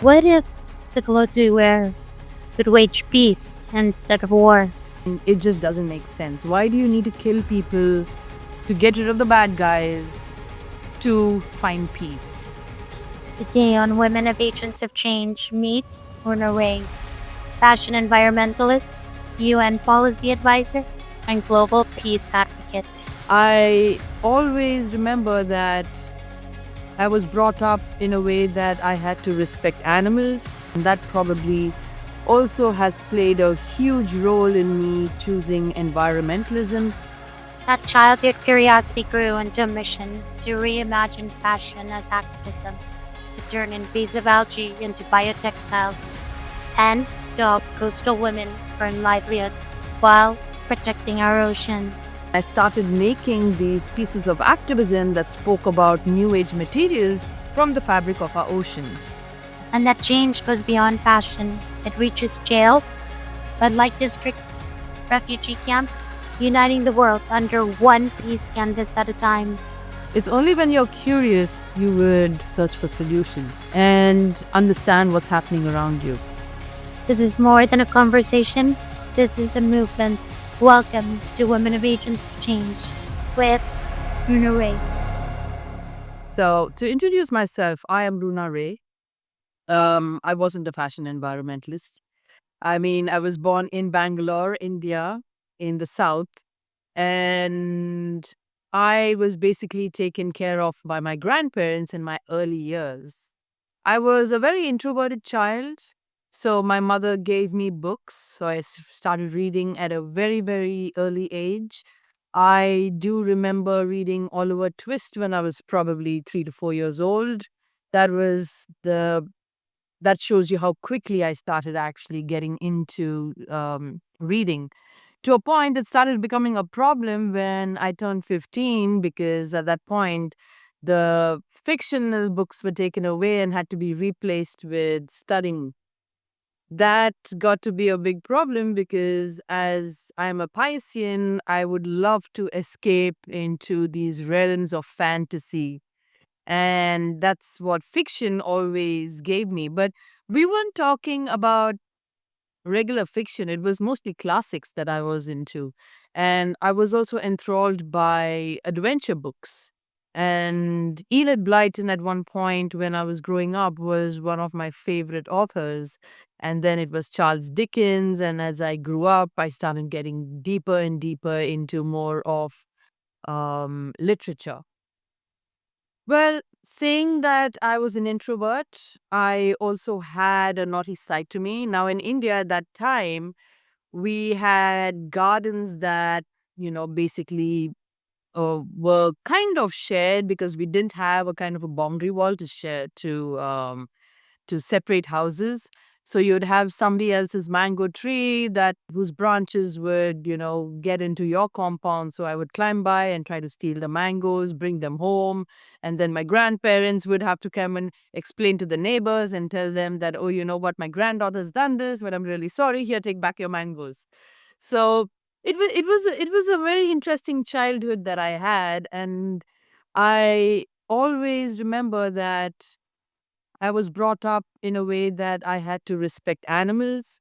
What if the clothes we wear could wage peace instead of war? It just doesn't make sense. Why do you need to kill people to get rid of the bad guys to find peace? Today on Women of Agents of Change, meet Una Ray, fashion environmentalist, UN policy advisor, and global peace advocate. I always remember that I was brought up in a way that I had to respect animals, and that probably also has played a huge role in me choosing environmentalism. That childhood curiosity grew into a mission to reimagine fashion as activism, to turn invasive algae into biotextiles, and to help coastal women earn livelihoods while protecting our oceans. I started making these pieces of activism that spoke about new age materials from the fabric of our oceans. And that change goes beyond fashion. It reaches jails, red light districts, refugee camps, uniting the world under one peace canvas at a time. It's only when you're curious you would search for solutions and understand what's happening around you. This is more than a conversation. This is a movement. Welcome to Women of Agents of Change with Una Ray. So, to introduce myself, I am Runa Ray. I wasn't a fashion environmentalist. I mean, I was born in Bangalore, India, in the south, and I was basically taken care of by my grandparents in my early years. I was a very introverted child, so my mother gave me books. So started reading at a very, very early age. I do remember reading Oliver Twist when I was probably 3 to 4 years old. That was the that shows you how quickly I started actually getting into reading to a point that started becoming a problem when I turned 15, because at that point, the fictional books were taken away and had to be replaced with studying. That got to be a big problem because as I'm a Piscean, I would love to escape into these realms of fantasy. And that's what fiction always gave me. But we weren't talking about regular fiction. It was mostly classics that I was into. And I was also enthralled by adventure books. And Enid Blyton, at one point when I was growing up, was one of my favorite authors. And then it was Charles Dickens. And as I grew up, I started getting deeper and deeper into more of literature. Well, saying that I was an introvert, I also had a naughty side to me. Now, in India at that time, we had gardens that, basically were kind of shared because we didn't have a kind of a boundary wall to share to separate houses. So you'd have somebody else's mango tree that whose branches would, get into your compound. So I would climb by and try to steal the mangoes, bring them home. And then my grandparents would have to come and explain to the neighbors and tell them that, oh, you know what, my granddaughter's done this, but I'm really sorry. Here, take back your mangoes. So it was a very interesting childhood that I had. And I always remember that I was brought up in a way that I had to respect animals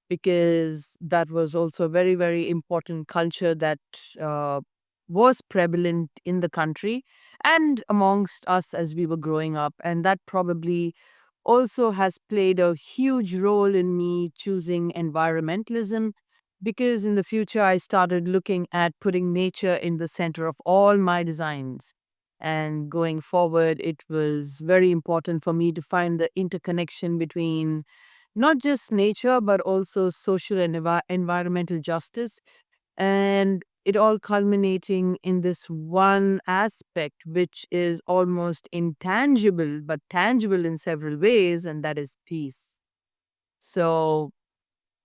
because that was also a very, very important culture that uh, was prevalent in the country and amongst us as we were growing up. And that probably also has played a huge role in me choosing environmentalism because in the future I started looking at putting nature in the center of all my designs. And going forward, it was very important for me to find the interconnection between not just nature, but also social and environmental justice. And it all culminating in this one aspect, which is almost intangible, but tangible in several ways, and that is peace. So,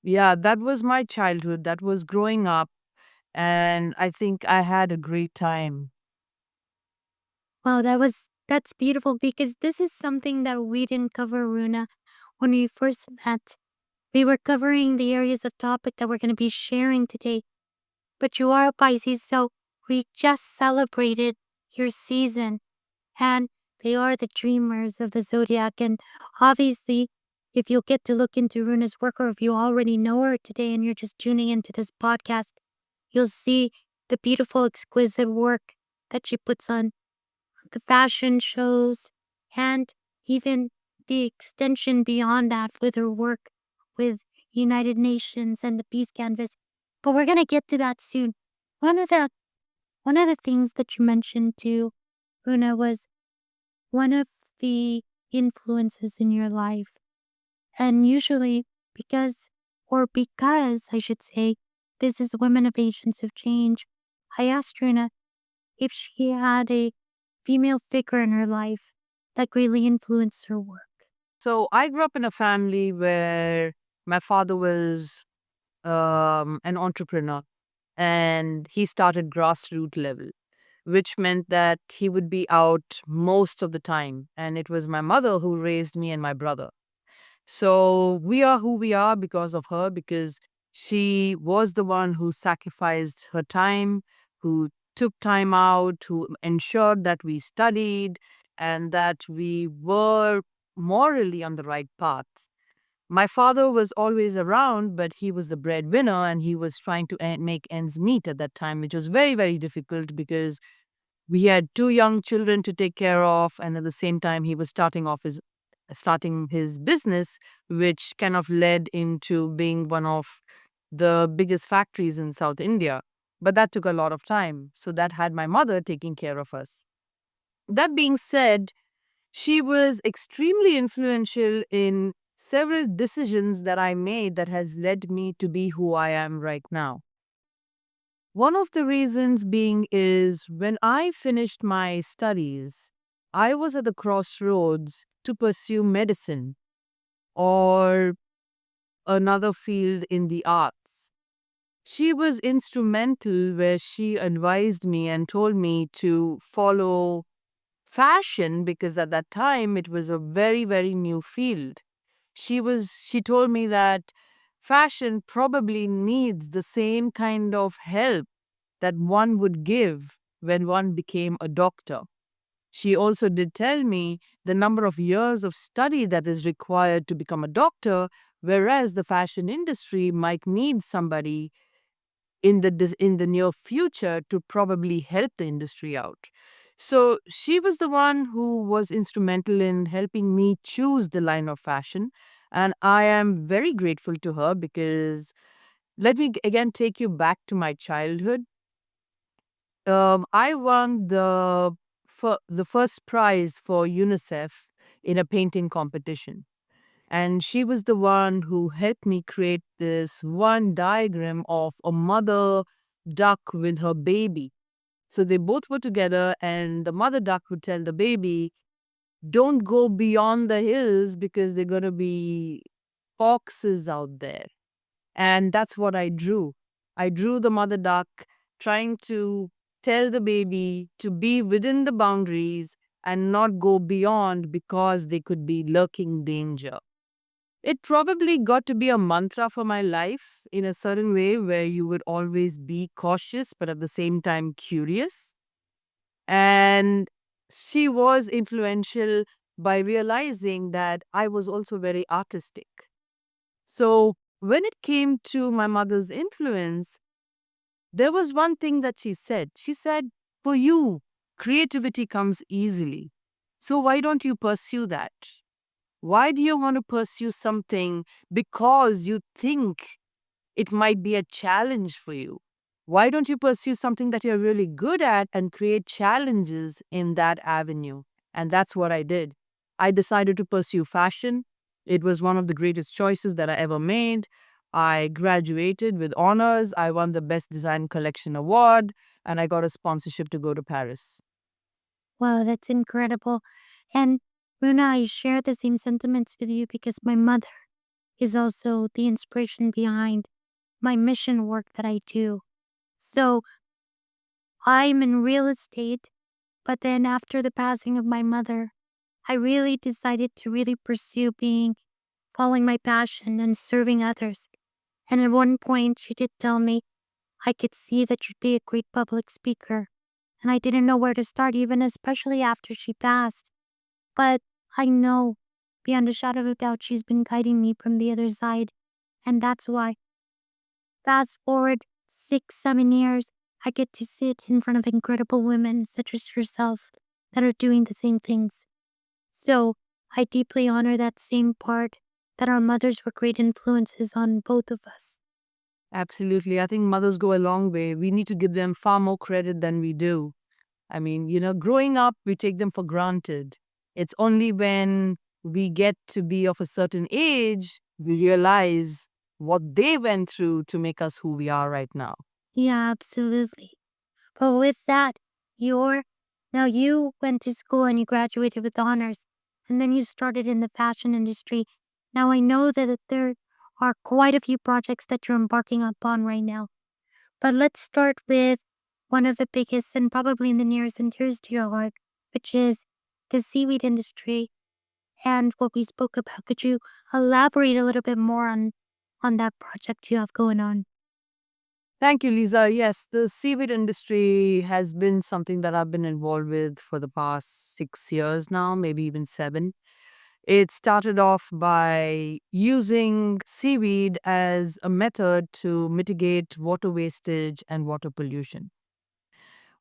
yeah, that was my childhood. That was growing up. And I think I had a great time. Wow, that's beautiful because this is something that we didn't cover, Runa, when we first met. We were covering the areas of topic that we're going to be sharing today. But you are a Pisces, so we just celebrated your season. And they are the dreamers of the zodiac. And obviously, if you'll get to look into Runa's work, or if you already know her today and you're just tuning into this podcast, you'll see the beautiful, exquisite work that she puts on the fashion shows, and even the extension beyond that with her work with United Nations and the Peace Canvas. But we're gonna get to that soon. One of the one of the things that you mentioned too, Runa, was one of the influences in your life. And usually because I should say, this is Women of Agents of Change, I asked Runa if she had a female figure in her life that greatly influenced her work. So I grew up in a family where my father was an entrepreneur, and he started grassroots level, which meant that he would be out most of the time. And it was my mother who raised me and my brother. So we are who we are because of her, because she was the one who sacrificed her time, who took time out, who ensured that we studied and that we were morally on the right path. My father was always around, but he was the breadwinner and he was trying to make ends meet at that time, which was very, very difficult because we had two young children to take care of, and at the same time he was starting his business, which kind of led into being one of the biggest factories in South India. But that took a lot of time, so that had my mother taking care of us. That being said, she was extremely influential in several decisions that I made that has led me to be who I am right now. One of the reasons being is when I finished my studies, I was at the crossroads to pursue medicine or another field in the arts. She was instrumental where she advised me and told me to follow fashion because at that time it was a very, very new field. She told me that fashion probably needs the same kind of help that one would give when one became a doctor. She also did tell me the number of years of study that is required to become a doctor, whereas the fashion industry might need somebody in the near future to probably help the industry out. So she was the one who was instrumental in helping me choose the line of fashion, and I am very grateful to her because let me again take you back to my childhood. I won the first prize for UNICEF in a painting competition. And she was the one who helped me create this one diagram of a mother duck with her baby. So they both were together, and the mother duck would tell the baby, don't go beyond the hills because they're going to be foxes out there. And that's what I drew. I drew the mother duck trying to tell the baby to be within the boundaries and not go beyond because they could be lurking danger. It probably got to be a mantra for my life in a certain way where you would always be cautious but at the same time curious. And she was influential by realizing that I was also very artistic. So when it came to my mother's influence, there was one thing that she said. She said, for you, creativity comes easily. So why don't you pursue that? Why do you want to pursue something because you think it might be a challenge for you? Why don't you pursue something that you're really good at and create challenges in that avenue? And that's what I did. I decided to pursue fashion. It was one of the greatest choices that I ever made. I graduated with honors. I won the Best Design Collection Award, and I got a sponsorship to go to Paris. Wow, that's incredible. And Runa, I share the same sentiments with you because my mother is also the inspiration behind my mission work that I do. So I'm in real estate, but then after the passing of my mother, I really decided to really pursue following my passion and serving others. And at one point, she did tell me I could see that you'd be a great public speaker. And I didn't know where to start, even especially after she passed. But I know beyond a shadow of a doubt, she's been guiding me from the other side. And that's why, fast forward 6, 7 years, I get to sit in front of incredible women such as yourself that are doing the same things. So I deeply honor that same part that our mothers were great influences on both of us. Absolutely. I think mothers go a long way. We need to give them far more credit than we do. I mean, growing up, we take them for granted. It's only when we get to be of a certain age, we realize what they went through to make us who we are right now. Yeah, absolutely. But with that, you're now you went to school and you graduated with honors, and then you started in the fashion industry. Now I know that there are quite a few projects that you're embarking upon right now. But let's start with one of the biggest and probably in the nearest and dearest to your heart, which is the seaweed industry and what we spoke about. Could you elaborate a little bit more on that project you have going on? Thank you, Lisa. Yes, the seaweed industry has been something that I've been involved with for the past 6 years now, maybe even seven. It started off by using seaweed as a method to mitigate water wastage and water pollution.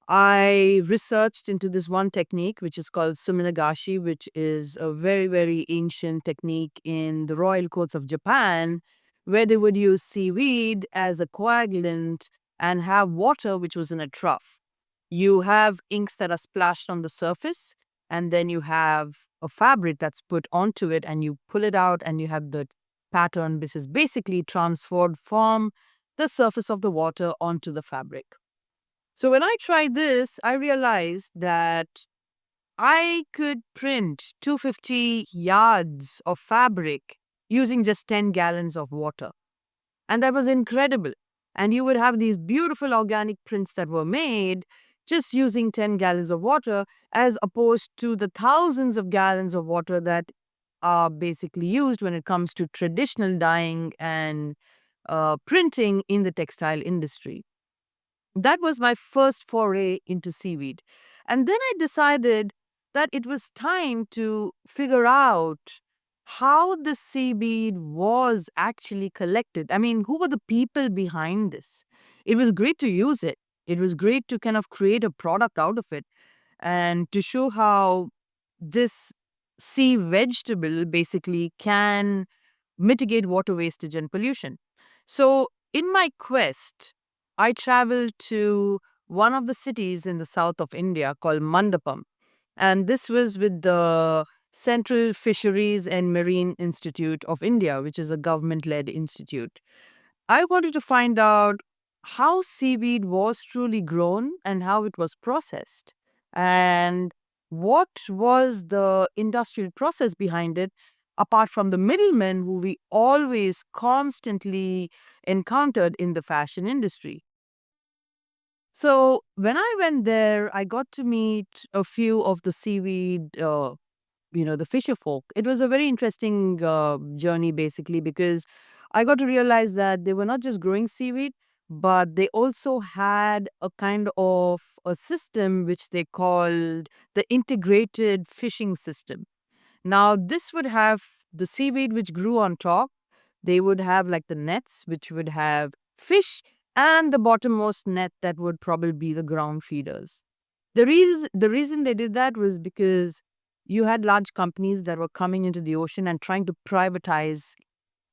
I researched into this one technique, which is called suminagashi, which is a very, very ancient technique in the royal courts of Japan, where they would use seaweed as a coagulant and have water which was in a trough. You have inks that are splashed on the surface, and then you have a fabric that's put onto it, and you pull it out, and you have the pattern, which is basically transferred from the surface of the water onto the fabric. So when I tried this, I realized that I could print 250 yards of fabric using just 10 gallons of water. And that was incredible. And you would have these beautiful organic prints that were made just using 10 gallons of water, as opposed to the thousands of gallons of water that are basically used when it comes to traditional dyeing and printing in the textile industry. That was my first foray into seaweed. And then I decided that it was time to figure out how the seaweed was actually collected. I mean, who were the people behind this? It was great to use it. It was great to kind of create a product out of it and to show how this sea vegetable basically can mitigate water wastage and pollution. So, in my quest, I traveled to one of the cities in the south of India called Mandapam. And this was with the Central Fisheries and Marine Institute of India, which is a government led institute. I wanted to find out how seaweed was truly grown and how it was processed, and what was the industrial process behind it, apart from the middlemen who we always constantly encountered in the fashion industry. So when I went there, I got to meet a few of the seaweed, the fisher folk. It was a very interesting journey, basically, because I got to realize that they were not just growing seaweed, but they also had a kind of a system which they called the integrated fishing system. Now, this would have the seaweed which grew on top. They would have like the nets, which would have fish, and the bottommost net that would probably be the ground feeders. The reason they did that was because you had large companies that were coming into the ocean and trying to privatize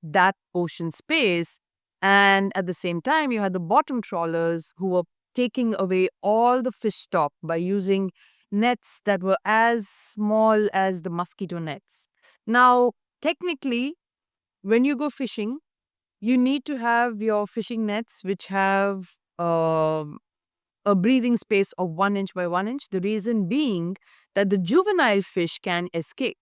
that ocean space. And at the same time, you had the bottom trawlers who were taking away all the fish stock by using nets that were as small as the mosquito nets. Now, technically, when you go fishing, you need to have your fishing nets which have a breathing space of 1 inch by 1 inch. The reason being that the juvenile fish can escape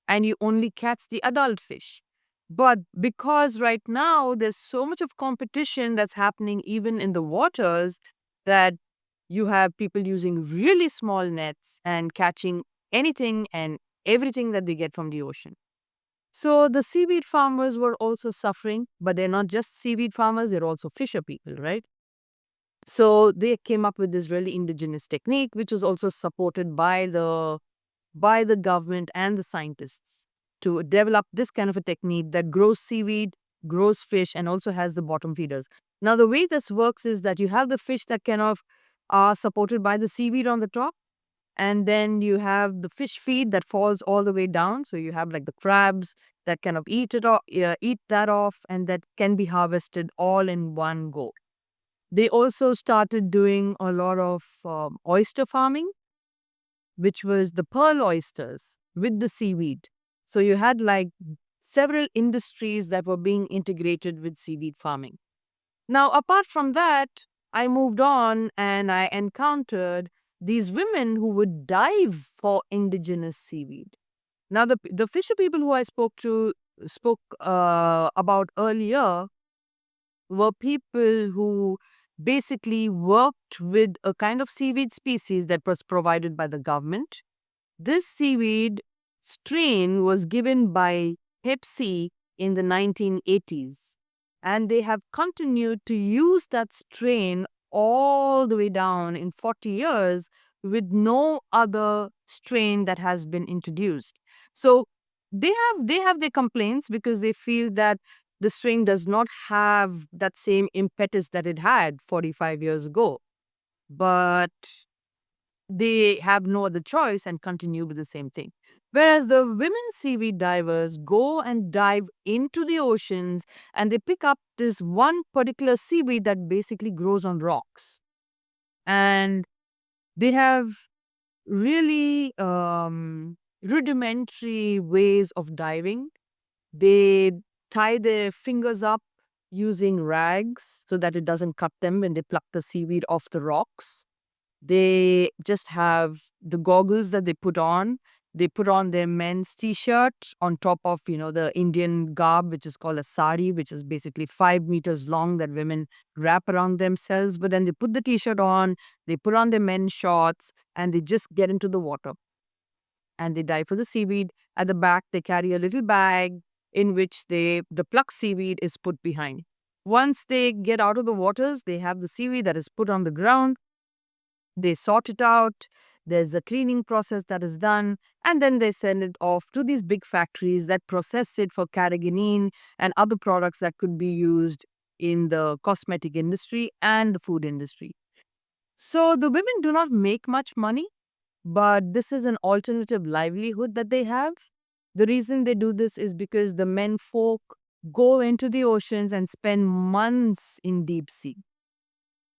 and you only catch the adult fish. But because right now there's so much of competition that's happening even in the waters, that you have people using really small nets and catching anything and everything that they get from the ocean. So the seaweed farmers were also suffering, but they're not just seaweed farmers, they're also fisher people, right? So they came up with this really indigenous technique, which was also supported by the government and the scientists, to develop this kind of a technique that grows seaweed, grows fish, and also has the bottom feeders. Now, the way this works is that you have the fish that kind of are supported by the seaweed on the top, and then you have the fish feed that falls all the way down. So you have like the crabs that kind of eat it off, eat that off, and that can be harvested all in one go. They also started doing a lot of oyster farming, which was the pearl oysters with the seaweed. So you had like several industries that were being integrated with seaweed farming. Now, apart from that, I moved on and I encountered these women who would dive for indigenous seaweed. Now, the fisher people who I spoke about earlier were people who basically worked with a kind of seaweed species that was provided by the government. This seaweed strain was given by Pepsi in the 1980s, and they have continued to use that strain all the way down in 40 years with no other strain that has been introduced. So they have their complaints because they feel that the strain does not have that same impetus that it had 45 years ago. But they have no other choice and continue with the same thing. Whereas the women seaweed divers go and dive into the oceans and they pick up this one particular seaweed that basically grows on rocks. And they have really rudimentary ways of diving. They tie their fingers up using rags so that it doesn't cut them when they pluck the seaweed off the rocks. They just have the goggles that they put on. They put on their men's t-shirt on top of, the Indian garb, which is called a sari, which is basically 5 meters long that women wrap around themselves. But then they put the t-shirt on, they put on their men's shorts, and they just get into the water. And they dive for the seaweed. At the back, they carry a little bag in which the plucked seaweed is put behind. Once they get out of the waters, they have the seaweed that is put on the ground. They sort it out. There's a cleaning process that is done, and then they send it off to these big factories that process it for carrageenan and other products that could be used in the cosmetic industry and the food industry. So the women do not make much money, but this is an alternative livelihood that they have. The reason they do this is because the men folk go into the oceans and spend months in deep sea.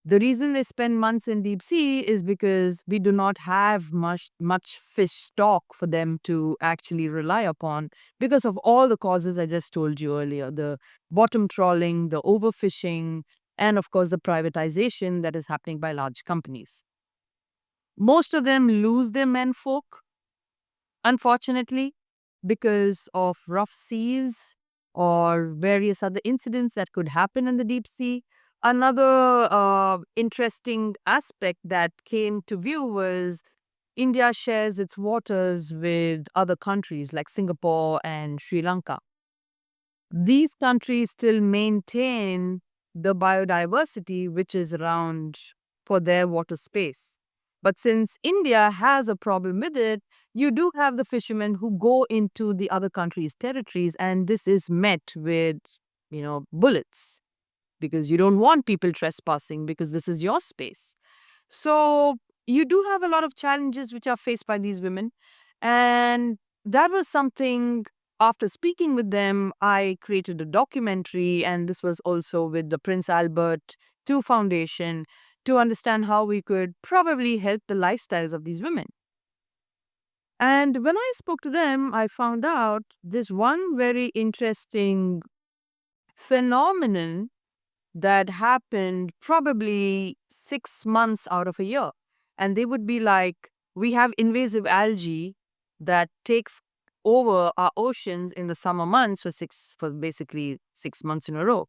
The reason they spend months in deep sea is because we do not have much fish stock for them to actually rely upon because of all the causes I just told you earlier, the bottom trawling, the overfishing, and of course the privatization that is happening by large companies. Most of them lose their menfolk, unfortunately, because of rough seas or various other incidents that could happen in the deep sea. Another interesting aspect that came to view was India shares its waters with other countries like Singapore and Sri Lanka. These countries still maintain the biodiversity which is around for their water space. But since India has a problem with it, you do have the fishermen who go into the other countries' territories, and this is met with, bullets because you don't want people trespassing because this is your space. So you do have a lot of challenges which are faced by these women. And that was something, after speaking with them, I created a documentary, and this was also with the Prince Albert II Foundation to understand how we could probably help the lifestyles of these women. And when I spoke to them, I found out this one very interesting phenomenon that happened probably 6 months out of a year. And they would be like, we have invasive algae that takes over our oceans in the summer months for basically 6 months in a row.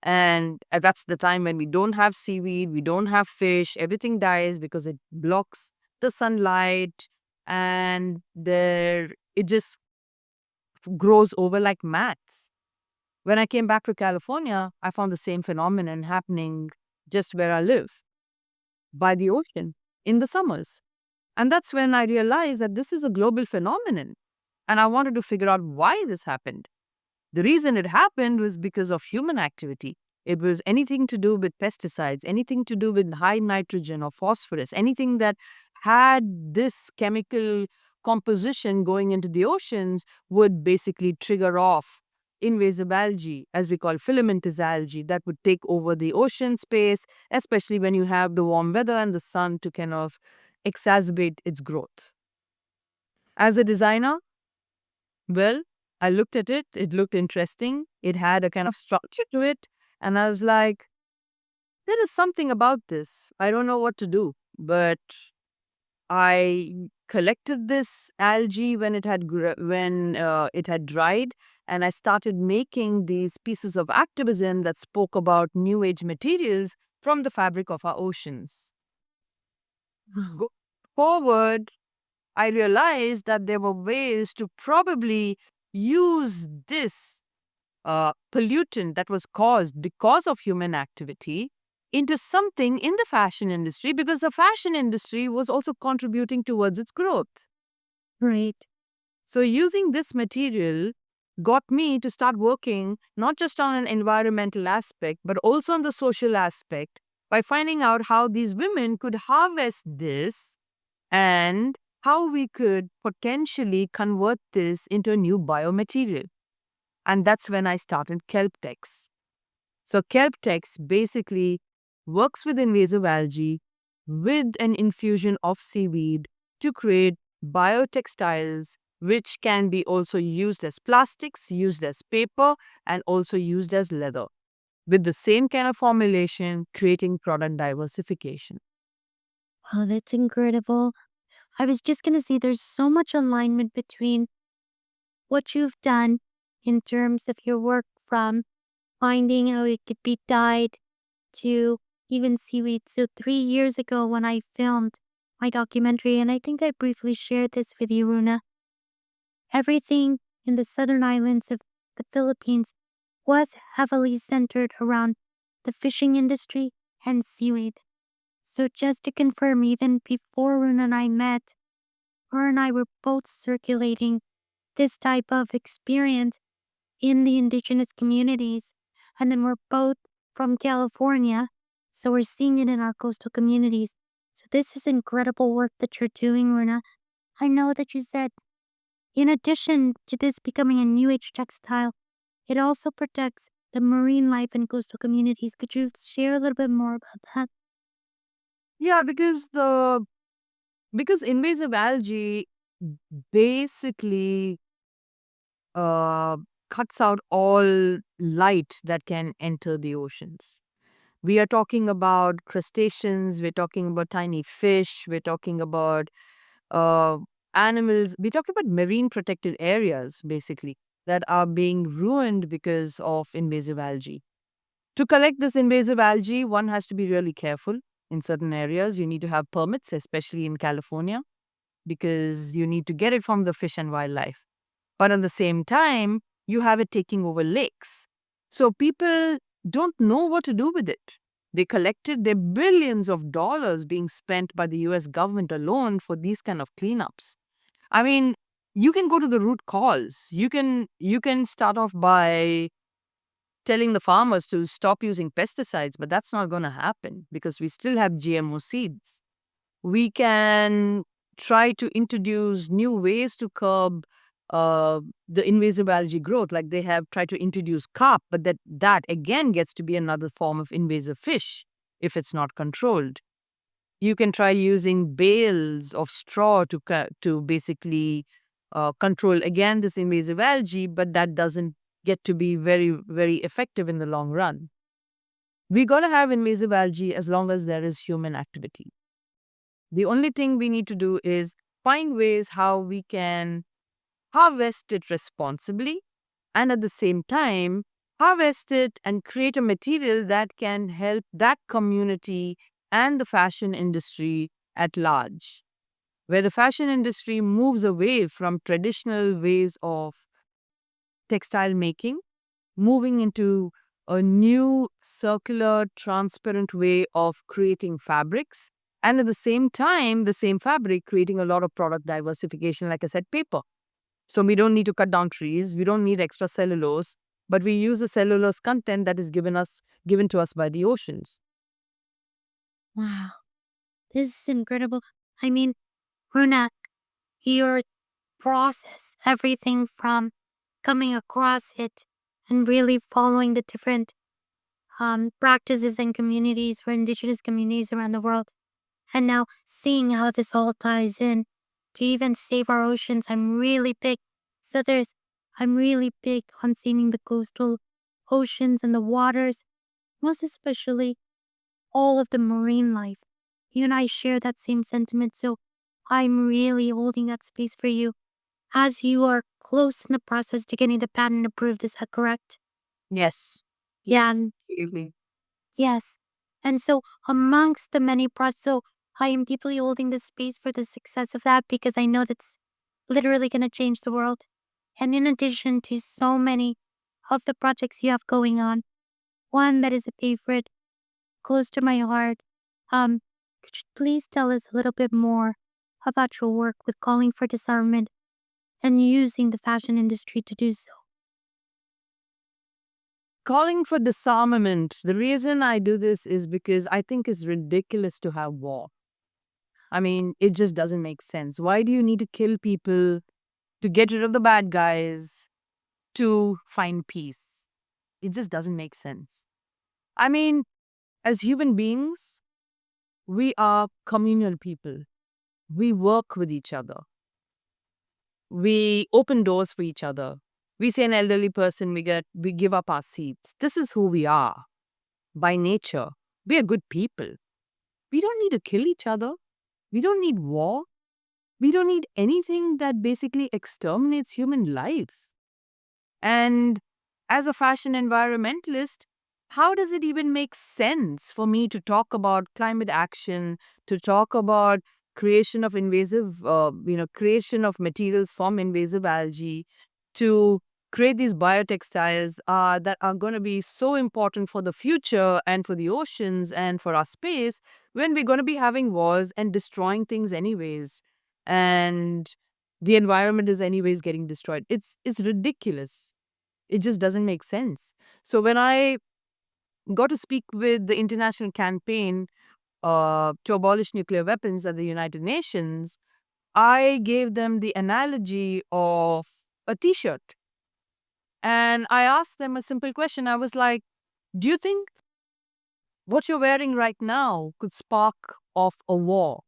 And that's the time when we don't have seaweed, we don't have fish, everything dies because it blocks the sunlight, and it just grows over like mats. When I came back to California, I found the same phenomenon happening just where I live, by the ocean, in the summers. And that's when I realized that this is a global phenomenon. And I wanted to figure out why this happened. The reason it happened was because of human activity. It was anything to do with pesticides, anything to do with high nitrogen or phosphorus, anything that had this chemical composition going into the oceans would basically trigger off invasive algae, as we call filamentous algae, that would take over the ocean space, especially when you have the warm weather and the sun to kind of exacerbate its growth. As a designer, well, I looked at it, it looked interesting, it had a kind of structure to it, and I was like, there is something about this. I don't know what to do, but I collected this algae when it had dried, and I started making these pieces of activism that spoke about new age materials from the fabric of our oceans. Go forward, I realized that there were ways to probably use this pollutant that was caused because of human activity into something in the fashion industry, because the fashion industry was also contributing towards its growth. Right. So, using this material got me to start working not just on an environmental aspect, but also on the social aspect by finding out how these women could harvest this and how we could potentially convert this into a new biomaterial. And that's when I started KelpTex. So KelpTex basically works with invasive algae with an infusion of seaweed to create biotextiles, which can be also used as plastics, used as paper, and also used as leather, with the same kind of formulation, creating product diversification. Oh, that's incredible. I was just going to say there's so much alignment between what you've done in terms of your work from finding how it could be dyed to even seaweed. So 3 years ago when I filmed my documentary, and I think I briefly shared this with you, Runa, everything in the southern islands of the Philippines was heavily centered around the fishing industry and seaweed. So just to confirm, even before Runa and I met, her and I were both circulating this type of experience in the indigenous communities. And then we're both from California, so we're seeing it in our coastal communities. So this is incredible work that you're doing, Runa. I know that you said, in addition to this becoming a new age textile, it also protects the marine life in coastal communities. Could you share a little bit more about that? Yeah, because invasive algae basically uh, cuts out all light that can enter the oceans. We are talking about crustaceans, we're talking about tiny fish, we're talking about uh, animals, we're talking about marine protected areas basically that are being ruined because of invasive algae. To collect this invasive algae, one has to be really careful. In certain areas, you need to have permits, especially in California, because you need to get it from the fish and wildlife. But at the same time, you have it taking over lakes. So people don't know what to do with it. They collected their billions of dollars being spent by the US government alone for these kind of cleanups. I mean, you can go to the root cause. You can start off by telling the farmers to stop using pesticides, but that's not going to happen because we still have GMO seeds. We can try to introduce new ways to curb the invasive algae growth, like they have tried to introduce carp, but that again gets to be another form of invasive fish if it's not controlled. You can try using bales of straw to basically control again this invasive algae, but that doesn't get to be very very effective in the long run. We're going to have invasive algae as long as there is human activity. The only thing we need to do is find ways how we can harvest it responsibly and at the same time harvest it and create a material that can help that community and the fashion industry at large. Where the fashion industry moves away from traditional ways of textile making, moving into a new circular, transparent way of creating fabrics. And at the same time, the same fabric creating a lot of product diversification, like I said, paper. So we don't need to cut down trees. We don't need extra cellulose, but we use the cellulose content that is given to us by the oceans. Wow, this is incredible. I mean, Runa, your process, everything from coming across it and really following the different practices and communities for indigenous communities around the world. And now seeing how this all ties in to even save our oceans, I'm really big on saving the coastal oceans and the waters, most especially all of the marine life. You and I share that same sentiment, so I'm really holding that space for you as you are close in the process to getting the patent approved. Is that correct? Yes. Yeah, Absolutely. yes. And so amongst the many projects, so I am deeply holding the space for the success of that because I know that's literally going to change the world. And in addition to so many of the projects you have going on, one that is a favorite, close to my heart, could you please tell us a little bit more about your work with calling for disarmament and using the fashion industry to do so? Calling for disarmament. The reason I do this is because I think it's ridiculous to have war. I mean, it just doesn't make sense. Why do you need to kill people to get rid of the bad guys to find peace? It just doesn't make sense. I mean, as human beings, we are communal people. We work with each other. We open doors for each other. We see an elderly person, we give up our seats. This is who we are by nature. We are good people. We don't need to kill each other. We don't need war. We don't need anything that basically exterminates human life. And as a fashion environmentalist, how does it even make sense for me to talk about climate action, to talk about creation of materials from invasive algae, to create these biotextiles that are going to be so important for the future and for the oceans and for our space when we're going to be having wars and destroying things anyways, and the environment is anyways getting destroyed. It's ridiculous. It just doesn't make sense. So when I got to speak with the international campaign to abolish nuclear weapons at the United Nations, I gave them the analogy of a T-shirt. And I asked them a simple question. I was like, do you think what you're wearing right now could spark off a war?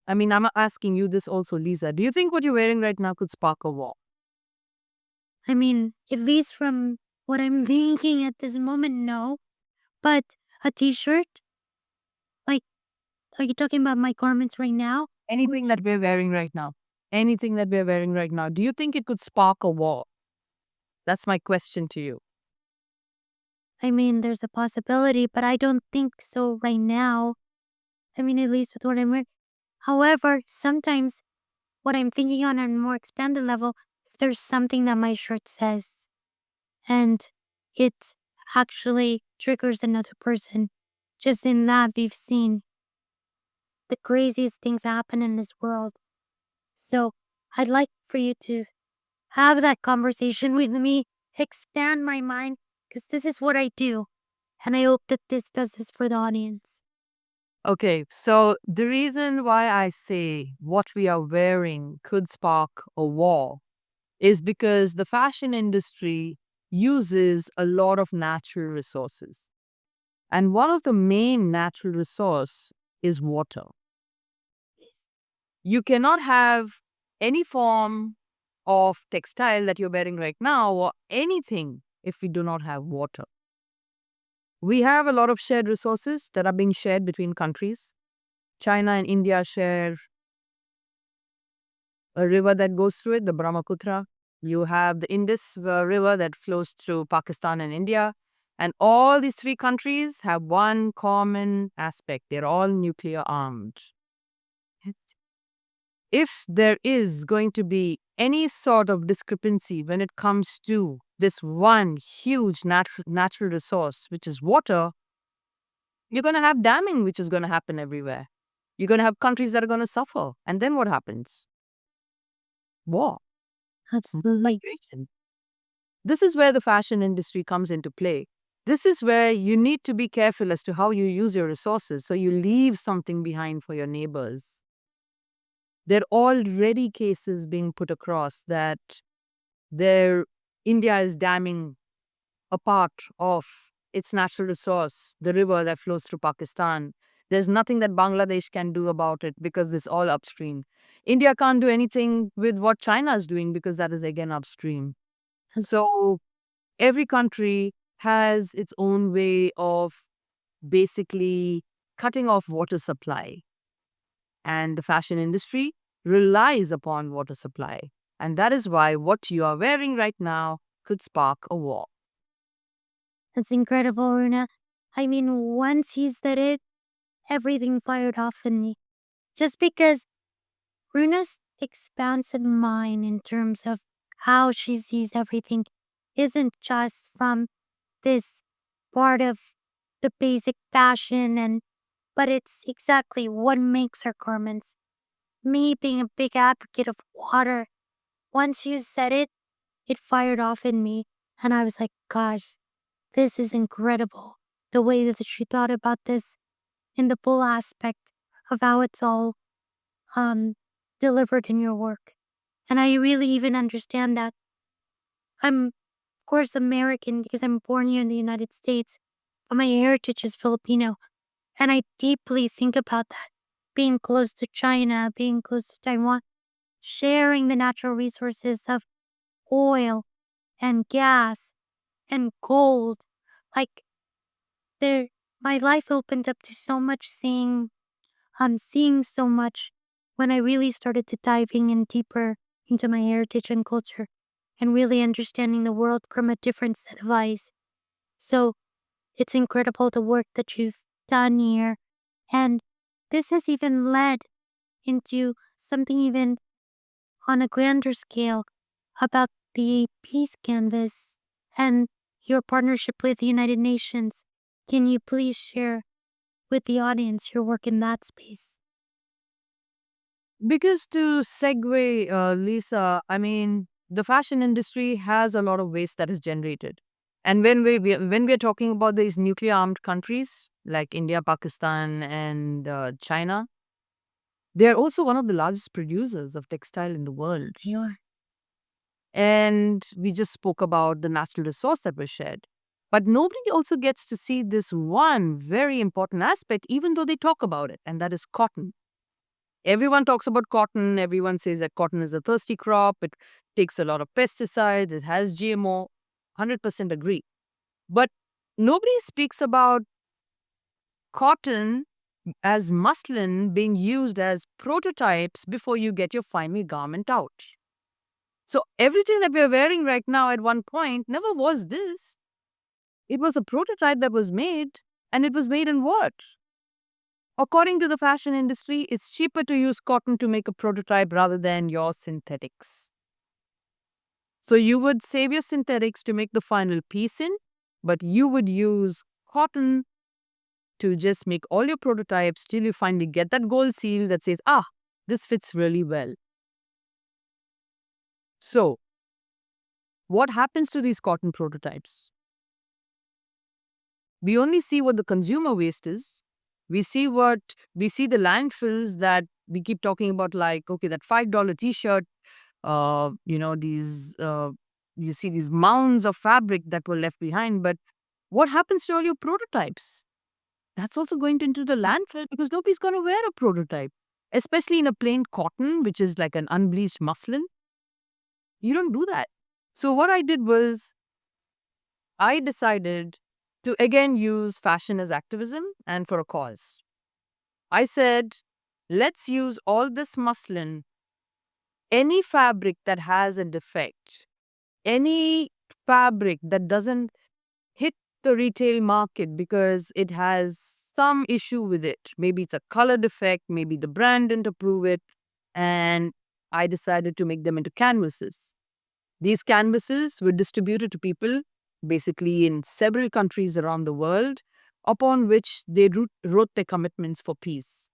I mean, I'm asking you this also, Lisa. Do you think what you're wearing right now could spark a war? I mean, at least from what I'm thinking at this moment, no. But a t-shirt? Like, are you talking about my garments right now? Anything that we're wearing right now. Anything that we're wearing right now. Do you think it could spark a war? That's my question to you. I mean, there's a possibility, but I don't think so right now. I mean, at least with what I'm wearing. However, sometimes what I'm thinking on a more expanded level, if there's something that my shirt says and it actually triggers another person, just in that we've seen the craziest things happen in this world. So I'd like for you to have that conversation with me, expand my mind, because this is what I do. And I hope that this does this for the audience. Okay, so the reason why I say what we are wearing could spark a war is because the fashion industry uses a lot of natural resources. And one of the main natural resource is water. You cannot have any form of textile that you're wearing right now or anything if we do not have water. We have a lot of shared resources that are being shared between countries. China and India share a river that goes through it, the Brahmaputra. You have the Indus River that flows through Pakistan and India. And all these three countries have one common aspect. They're all nuclear armed. If there is going to be any sort of discrepancy when it comes to this one huge natural resource, which is water, you're going to have damming, which is going to happen everywhere. You're going to have countries that are going to suffer. And then what happens? War. Absolutely. Migration. This is where the fashion industry comes into play. This is where you need to be careful as to how you use your resources so you leave something behind for your neighbors. There are already cases being put across that there India is damming a part of its natural resource, the river that flows through Pakistan. There's nothing that Bangladesh can do about it because it's all upstream. India can't do anything with what China is doing because that is again upstream. So every country has its own way of basically cutting off water supply. And the fashion industry relies upon water supply. And that is why what you are wearing right now could spark a war. That's incredible, Runa. I mean, once you said it, everything fired off in me. Just because Runa's expansive mind in terms of how she sees everything isn't just from this part of the basic fashion but it's exactly what makes her garments. Me being a big advocate of water, once you said it, it fired off in me and I was like, gosh, this is incredible. The way that she thought about this in the full aspect of how it's all um delivered in your work. And I really even understand that I'm, of course, American because I'm born here in the United States, but my heritage is Filipino. And I deeply think about that. Being close to China, being close to Taiwan, sharing the natural resources of oil and gas and gold. Like there my life opened up to so much seeing so much when I really started to diving in deeper into my heritage and culture and really understanding the world from a different set of eyes. So it's incredible the work that you've done here. And this has even led into something even on a grander scale about the peace canvas and your partnership with the United Nations. Can you please share with the audience your work in that space? Because to segue, Lisa, I mean, the fashion industry has a lot of waste that is generated. And when we are talking about these nuclear armed countries like India, Pakistan, and China, they are also one of the largest producers of textile in the world. Sure. And we just spoke about the natural resource that was shared. But nobody also gets to see this one very important aspect, even though they talk about it, and that is cotton. Everyone talks about cotton. Everyone says that cotton is a thirsty crop. It takes a lot of pesticides. It has GMO. 100% agree. But nobody speaks about cotton as muslin being used as prototypes before you get your final garment out. So everything that we're wearing right now at one point never was this. It was a prototype that was made, and it was made in what? According to the fashion industry, it's cheaper to use cotton to make a prototype rather than your synthetics. So you would save your synthetics to make the final piece in, but you would use cotton to just make all your prototypes till you finally get that gold seal that says, ah, this fits really well. So, what happens to these cotton prototypes? We only see what the consumer waste is. We see the landfills that we keep talking about, like, okay, that $5 t-shirt, these, you see these mounds of fabric that were left behind. But what happens to all your prototypes? That's also going into the landfill because nobody's going to wear a prototype, especially in a plain cotton, which is like an unbleached muslin. You don't do that. So what I did was I decided to again use fashion as activism and for a cause. I said, let's use all this muslin, any fabric that has a defect, any fabric that doesn't hit the retail market because it has some issue with it. Maybe it's a color defect, maybe the brand didn't approve it, and I decided to make them into canvases. These canvases were distributed to people basically in several countries around the world, upon which they wrote their commitments for peace.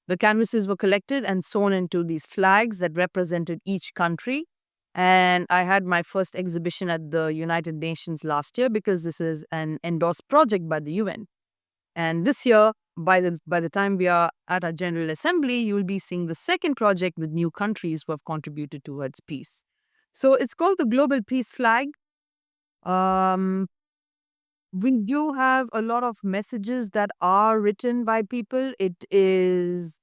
The canvases were collected and sewn into these flags that represented each country. And I had my first exhibition at the United Nations last year because this is an endorsed project by the UN. And this year, by the time we are at our General Assembly, you will be seeing the second project with new countries who have contributed towards peace. So it's called the Global Peace Flag. Um, we do have a lot of messages that are written by people. It is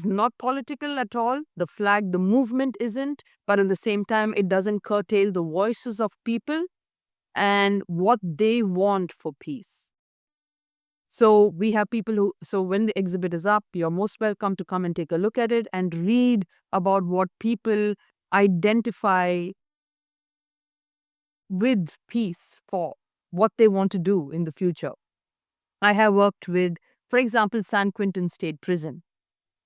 not political at all. The flag, the movement isn't, but at the same time, it doesn't curtail the voices of people and what they want for peace. So we have people so when the exhibit is up, you're most welcome to come and take a look at it and read about what people identify with peace for, what they want to do in the future. I have worked with, for example, San Quentin State Prison.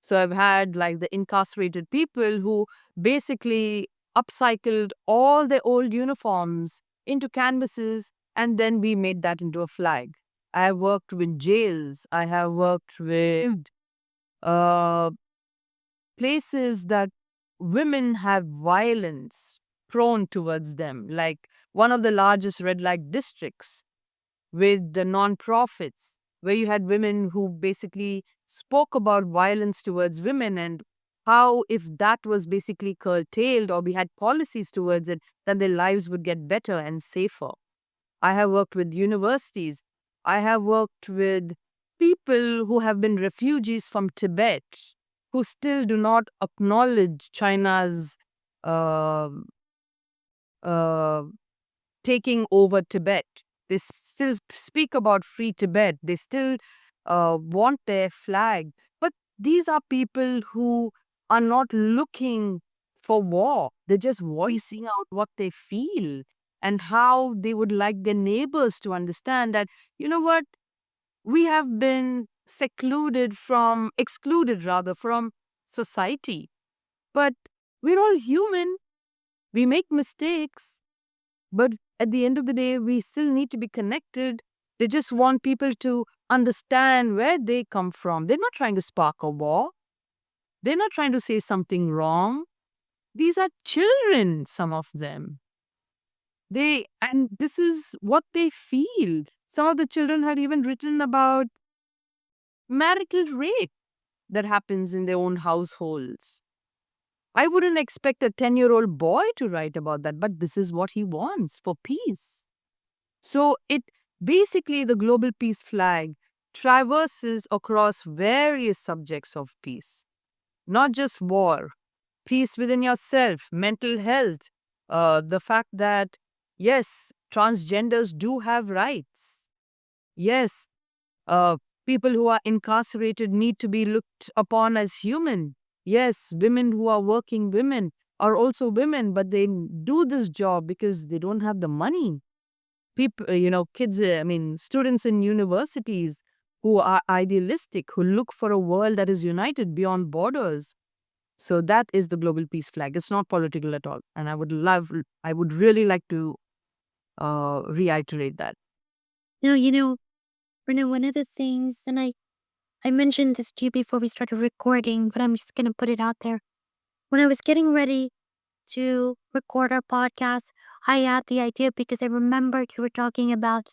So I've had like the incarcerated people who basically upcycled all their old uniforms into canvases, and then we made that into a flag. I have worked with jails. I have worked with uh, places that women have violence prone towards them, like one of the largest red light districts with the non-profits, where you had women who basically spoke about violence towards women and how, if that was basically curtailed or we had policies towards it, then their lives would get better and safer. I have worked with universities. I have worked with people who have been refugees from Tibet, who still do not acknowledge China's uh, uh, taking over Tibet. They still speak about free Tibet. They still want their flag. But these are people who are not looking for war. They're just voicing out what they feel and how they would like their neighbors to understand that, you know what, we have been excluded rather, from society. But we're all human. We make mistakes. But at the end of the day, we still need to be connected. They just want people to understand where they come from. They're not trying to spark a war. They're not trying to say something wrong. These are children, some of them. And this is what they feel. Some of the children had even written about marital rape that happens in their own households. I wouldn't expect a 10-year-old boy to write about that, but this is what he wants for peace. So it basically, the Global Peace Flag traverses across various subjects of peace, not just war, peace within yourself, mental health, the fact that, yes, transgenders do have rights. Yes, uh, people who are incarcerated need to be looked upon as human. Yes, women who are working women are also women, but they do this job because they don't have the money. People, kids, students in universities who are idealistic, who look for a world that is united beyond borders. So that is the Global Peace Flag. It's not political at all. And I would really like to reiterate that. No, Rena, one of the things, and I mentioned this to you before we started recording, but I'm just going to put it out there. When I was getting ready to record our podcast, I had the idea because I remembered you were talking about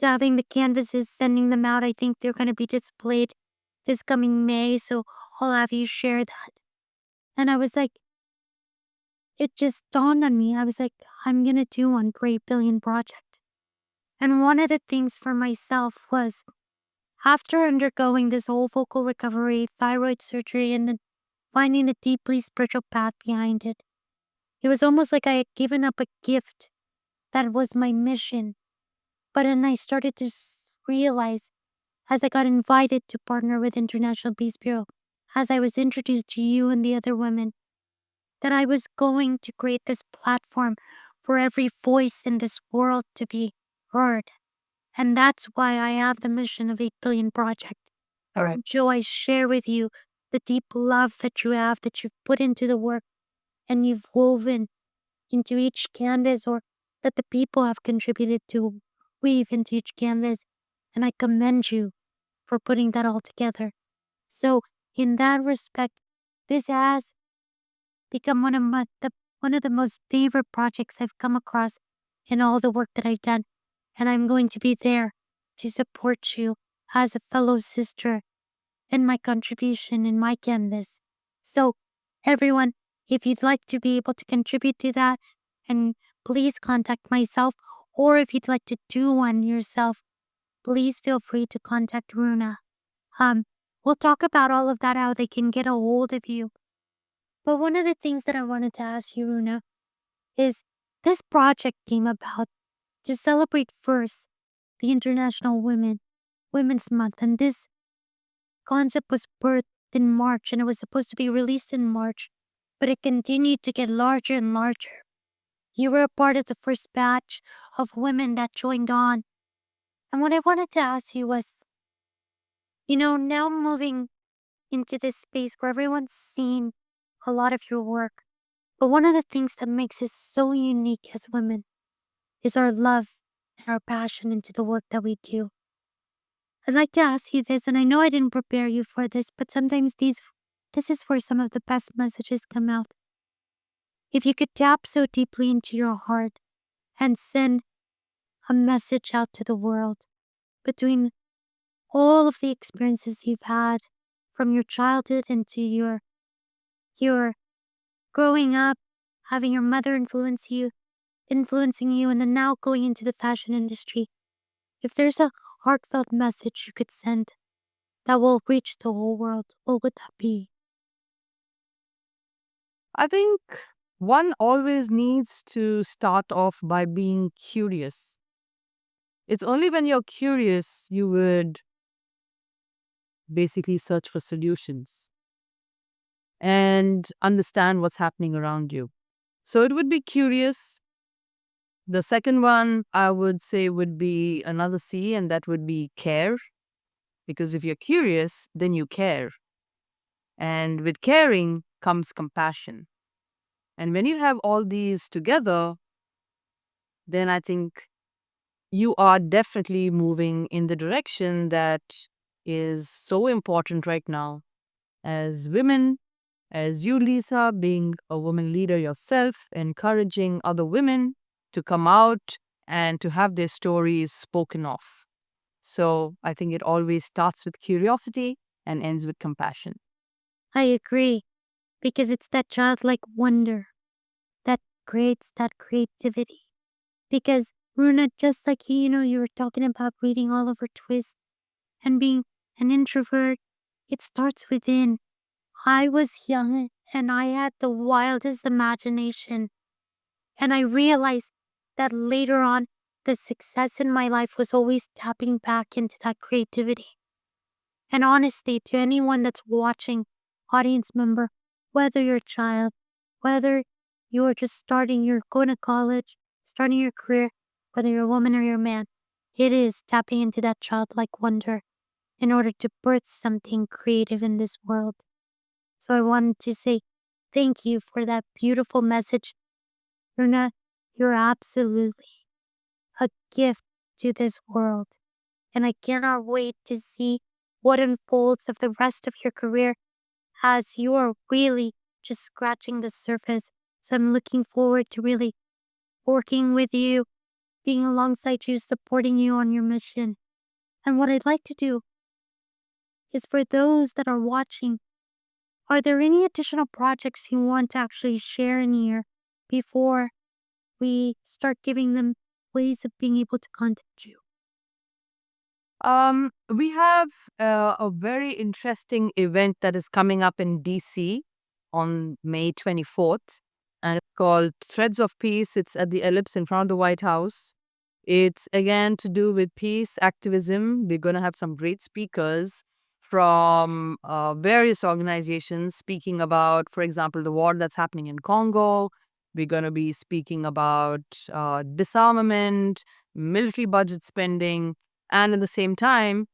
having the canvases, sending them out. I think they're going to be displayed this coming May, so I'll have you share that. And I was like, it just dawned on me. I was like, I'm going to do one Great Billion Project. And one of the things for myself was after undergoing this whole vocal recovery, thyroid surgery, and then finding the deeply spiritual path behind it, it was almost like I had given up a gift that was my mission. But then I started to realize as I got invited to partner with International Peace Bureau, as I was introduced to you and the other women, that I was going to create this platform for every voice in this world to be heard. And that's why I have the mission of 8 Billion Project. All right. Joe, I share with you the deep love that you have, that you've put into the work and you've woven into each canvas, or that the people have contributed to weave into each canvas. And I commend you for putting that all together. So, in that respect, this has become one of the most favorite projects I've come across in all the work that I've done. And I'm going to be there to support you as a fellow sister in my contribution in my canvas. So, everyone, if you'd like to be able to contribute to that, and please contact myself, or if you'd like to do one yourself, please feel free to contact Runa. Um, we'll talk about all of that, how they can get a hold of you. But one of the things that I wanted to ask you, Runa, is this project came about to celebrate first the International Women's Month, and this concept was birthed in March, and it was supposed to be released in March, but it continued to get larger and larger. You were a part of the first batch of women that joined on. And what I wanted to ask you was, now moving into this space where everyone's seen a lot of your work, but one of the things that makes us so unique as women is our love and our passion into the work that we do. I'd like to ask you this, and I know I didn't prepare you for this, but sometimes this is where some of the best messages come out. If you could tap so deeply into your heart and send a message out to the world between all of the experiences you've had from your childhood into your growing up, having your mother influencing you, and then now going into the fashion industry. If there's a heartfelt message you could send that will reach the whole world, what would that be? I think one always needs to start off by being curious. It's only when you're curious you would basically search for solutions and understand what's happening around you. So it would be curious. The second one I would say would be another C, and that would be care. Because if you're curious, then you care. And with caring comes compassion. And when you have all these together, then I think you are definitely moving in the direction that is so important right now. As women, as you, Lisa, being a woman leader yourself, encouraging other women to come out and to have their stories spoken of. So I think it always starts with curiosity and ends with compassion. I agree, because it's that childlike wonder that creates that creativity. Because Runa, just like you were talking about reading Oliver Twist and being an introvert, it starts within. I was young and I had the wildest imagination. And I realized that later on, the success in my life was always tapping back into that creativity. And honestly, to anyone that's watching, audience member, whether you're a child, whether you're just you're going to college, starting your career, whether you're a woman or you're a man, it is tapping into that childlike wonder in order to birth something creative in this world. So I wanted to say thank you for that beautiful message. Runa, you're absolutely a gift to this world. And I cannot wait to see what unfolds of the rest of your career as you are really just scratching the surface. So I'm looking forward to really working with you, being alongside you, supporting you on your mission. And what I'd like to do is for those that are watching, are there any additional projects you want to actually share in here before we start giving them ways of being able to contact you? We have a very interesting event that is coming up in DC on May 24th, and it's called Threads of Peace. It's at the Ellipse in front of the White House. It's again to do with peace activism. We're going to have some great speakers from various organizations speaking about, for example, the war that's happening in Congo. We're going to be speaking about disarmament, military budget spending, and at the same time,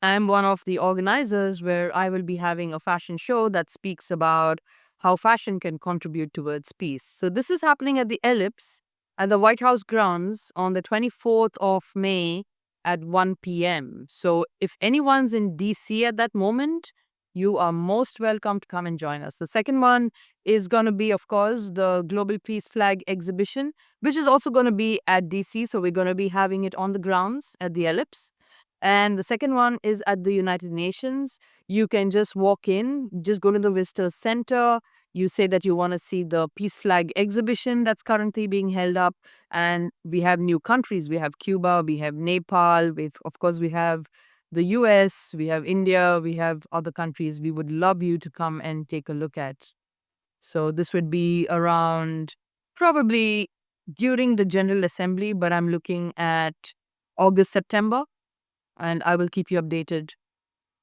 I'm one of the organizers where I will be having a fashion show that speaks about how fashion can contribute towards peace. So this is happening at the Ellipse at the White House grounds on the 24th of May at 1 p.m. So if anyone's in DC at that moment, you are most welcome to come and join us. The second one is going to be, of course, the Global Peace Flag exhibition, which is also going to be at DC. So we're going to be having it on the grounds at the Ellipse. And the second one is at the United Nations. You can just walk in, just go to the Visitors Center. You say that you want to see the Peace Flag exhibition that's currently being held up. And we have new countries. We have Cuba, we have Nepal, of course, we have the US, we have India, we have other countries we would love you to come and take a look at. So this would be around probably during the General Assembly, but I'm looking at August, September, and I will keep you updated.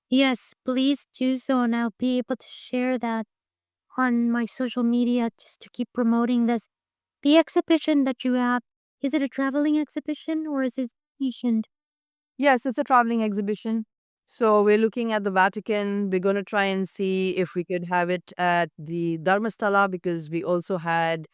Yes, please do so, and I'll be able to share that on my social media just to keep promoting this. The exhibition that you have, is it a traveling exhibition or is it stationed? Yes, it's a traveling exhibition. So we're looking at the Vatican. We're going to try and see if we could have it at the Dharmasthala because we also had,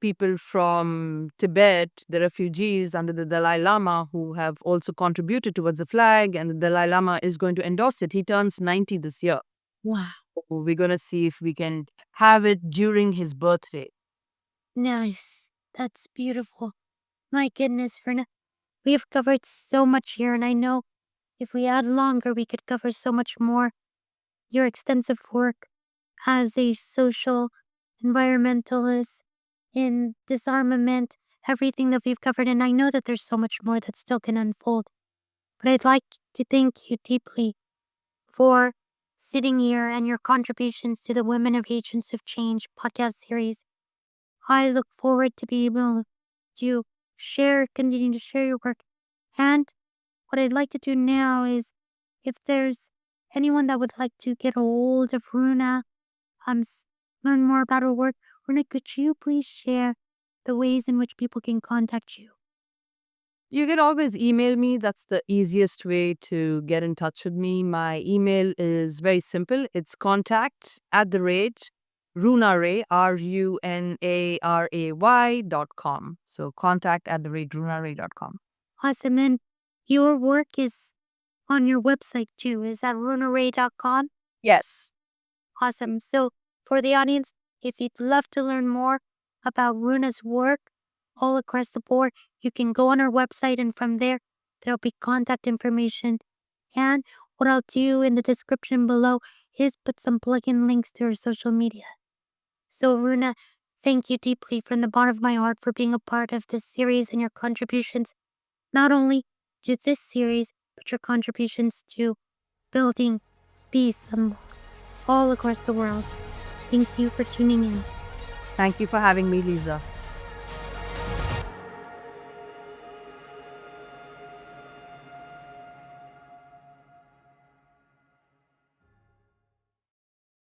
people from Tibet, the refugees under the Dalai Lama who have also contributed towards the flag, and the Dalai Lama is going to endorse it. He turns 90 this year. Wow. So we're going to see if we can have it during his birthday. Nice. That's beautiful. My goodness, Verna. We have covered so much here, and I know if we add longer, we could cover so much more. Your extensive work as a social environmentalist in disarmament, everything that we've covered, and I know that there's so much more that still can unfold. But I'd like to thank you deeply for sitting here and your contributions to the Women of Agents of Change podcast series. I look forward to be able to continue to share your work. And what I'd like to do now is if there's anyone that would like to get a hold of Runa, learn more about her work, Runa, could you please share the ways in which people can contact you? You can always email me. That's the easiest way to get in touch with me. My email is very simple. It's contact@runaray, RUNARAY.com. So contact@runaray.com. Awesome. And your work is on your website too. Is that runaray.com? Yes. Awesome. So for the audience, if you'd love to learn more about Runa's work all across the board, you can go on our website, and from there, there'll be contact information. And what I'll do in the description below is put some plug-in links to her social media. So Runa, thank you deeply from the bottom of my heart for being a part of this series and your contributions, not only to this series, but your contributions to building peace all across the world. Thank you for tuning in. Thank you for having me, Lisa.